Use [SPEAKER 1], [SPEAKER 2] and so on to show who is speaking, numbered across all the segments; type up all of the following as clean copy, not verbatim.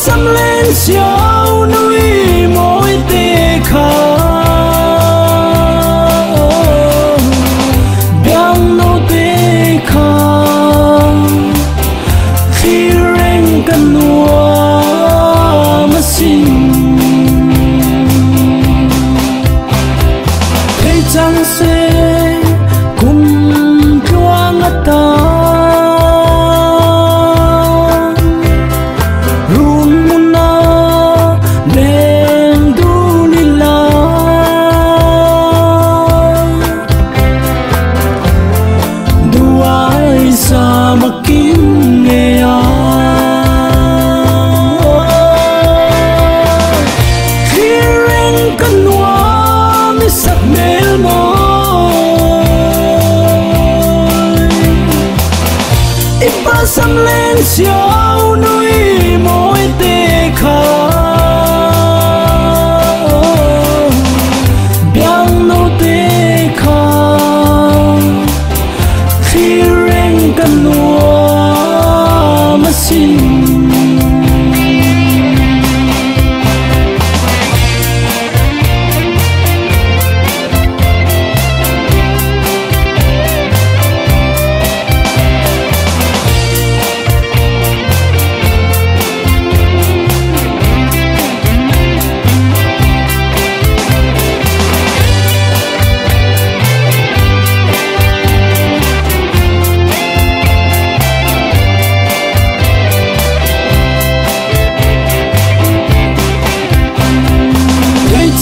[SPEAKER 1] xăm lên chiều núi mỗi tê khá biang nô tê khá khi rèn cần nua mà xin thấy chẳng sẽ cùng chúa ngất ta xăm lên chiều núi mỗi tê khá biang nô tê khá khi rèn cần nua mà xin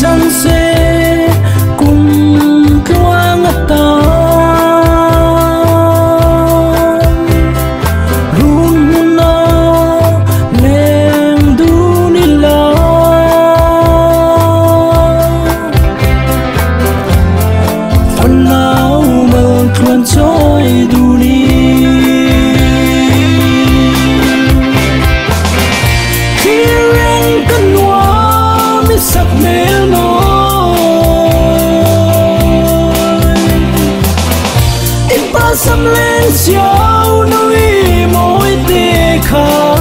[SPEAKER 1] chẳng sẽ cùng chúa ngất ta run na lên du ni la phần nào mà thuần trôi du ni khi rèn cần hoa mới sắc mê xăm lên chiều núi mỗi tê khá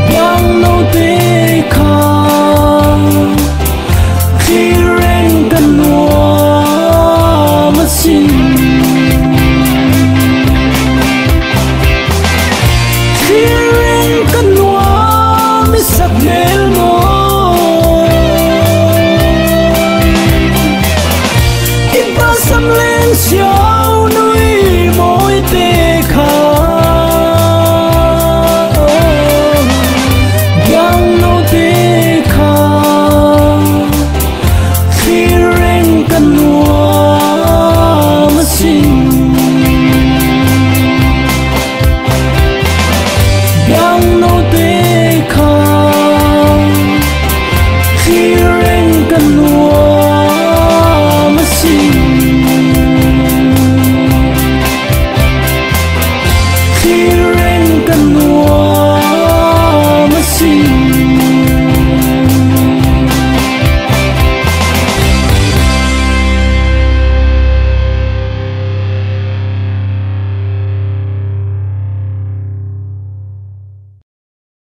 [SPEAKER 1] biang nô tê khá khi rèn cần nua mà xin khi rèn cần nua mới sắc mê xăm lên chiều núi